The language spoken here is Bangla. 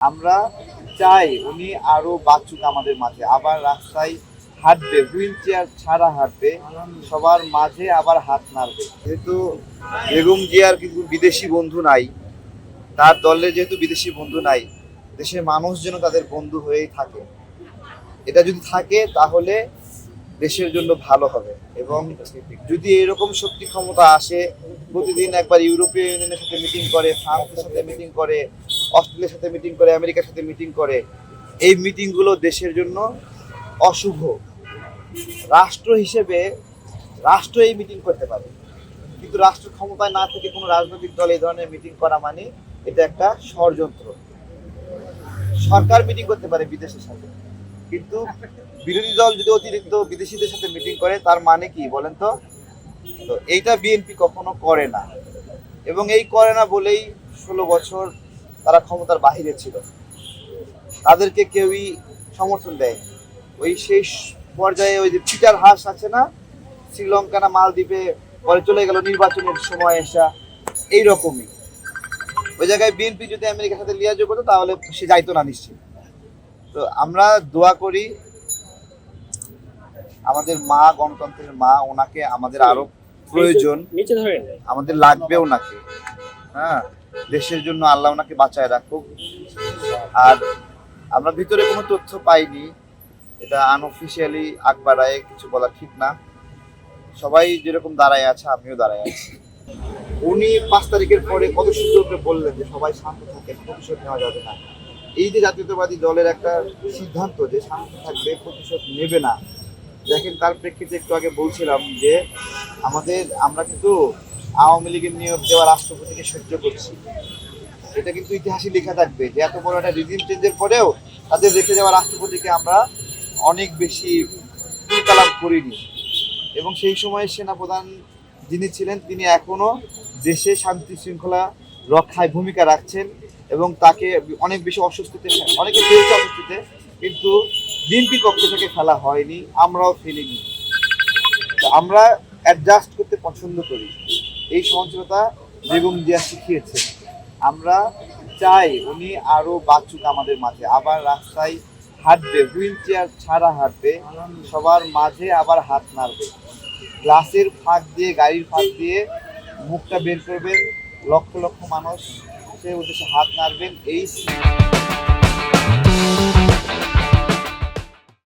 আমরা চাই উনি আরো বাঁচুক আমাদের মাঝে, আবার রাস্তায় হাঁটবে, হুইল চেয়ার ছাড়া হাঁটবে, সবার মাঝে আবার হাত নাড়বে। যেহেতু বেগম জিয়ার কিন্তু বিদেশি বন্ধু নাই, তার দলের যেহেতু বিদেশি বন্ধু নাই, দেশের মানুষ যেন তাদের বন্ধু হয়েই থাকে। এটা যদি থাকে তাহলে দেশের জন্য ভালো হবে। এবং যদি এরকম শক্তি ক্ষমতা আসে, প্রতিদিন একবার ইউরোপীয় ইউনিয়নের সাথে মিটিং করে, ফ্রান্সের সাথে মিটিং করে, অস্ট্রেলিয়ার সাথে মিটিং করে, আমেরিকার সাথে মিটিং করে, এই মিটিংগুলো দেশের জন্য অশুভ। রাষ্ট্র হিসেবে রাষ্ট্র এই মিটিং করতে পারে, কিন্তু রাষ্ট্র ক্ষমতায় না থেকে কোনো রাজনৈতিক দল এই ধরনের মিটিং করা মানে এটা একটা ষড়যন্ত্র। সরকার মিটিং করতে পারে বিদেশের সাথে, কিন্তু বিরোধী দল যদি অতিরিক্ত বিদেশিদের সাথে মিটিং করে তার মানে কি বলেন তো? তো এইটা বিএনপি কখনো করে না, এবং এই করে না বলেই 16 বছর তারা ক্ষমতার বাহিরে ছিল, তাদেরকে কেউই সমর্থন দেয়। ওই শেষ পর্যায়ে ওই যে পিটার হাস আছে না, শ্রীলঙ্কা না মালদ্বীপে পরে চলে গেল নির্বাচনের সময় এসা, এইরকমই। ওই জায়গায় বিএনপি যদি আমেরিকার সাথে লিয়াজো করতো তাহলে সে যাইতো না নিশ্চিত। তো আমরা দোয়া করি, আমাদের মা, গণতন্ত্রের মা, ওনাকে আমাদের আরো প্রয়োজন, আমাদের লাগবে ওনাকে। হ্যাঁ, দেশের জন্য আল্লাহ ওনাকে বাঁচায় রাখুক। আর আমরা ভিতরে কোনো তথ্য পাইনি, এটা আনঅফিসিয়ালি আগ বাড়ায় কিছু বলা ঠিক না। সবাই যেরকম দাঁড়ায় আছে আমিও দাঁড়ায় আছি। উনি 5 তারিখের পরে কত সুন্দর করে বললেন যে সবাই শান্ত থাকে, প্রতিশোধ নেওয়া যাবে না। এই যে জাতীয়তাবাদী দলের একটা সিদ্ধান্ত যে শান্ত থাকবে, প্রতিশোধ নেবে না, দেখেন তার প্রেক্ষিতে একটু আগে বলছিলাম যে আমরা কিন্তু আওয়ামী লীগের নিয়োগ দেওয়া রাষ্ট্রপতিকে সহ্য করছি। এটা কিন্তু ইতিহাসে লেখা থাকবে যে এত বড় একটা রিজিম চেঞ্জের পরেও তাদের রেখে যাওয়া রাষ্ট্রপতিকে আমরা অনেক বেশি কালাম করিনি। এবং সেই সময় সেনাপ্রধান যিনি ছিলেন তিনি এখনো দেশে শান্তি শৃঙ্খলা রক্ষায় ভূমিকা রাখছেন, এবং তাকে অনেক বেশি অস্বস্তিতে, অনেকে ফেলছে অস্বস্তিতে, কিন্তু বিএনপির পক্ষ থেকে ফেলা হয়নি, আমরাও ফেলিনি। আমরা অ্যাডজাস্ট করতে পছন্দ করি, এই সহনশীলতা বেগম জিয়া শিখিয়েছে। আমরা চাই উনি আরো বাঁচুক আমাদের মাঝে, আবার রাস্তায় হাঁটবে, হুইল চেয়ার ছাড়া হাঁটবে, সবার মাঝে আবার হাত নাড়বে, গ্লাসের ফাঁক দিয়ে, গাড়ির ফাঁক দিয়ে মুখটা বের করবেন, লক্ষ লক্ষ মানুষ সে উদ্দেশ্যে হাত নাড়বেন। এই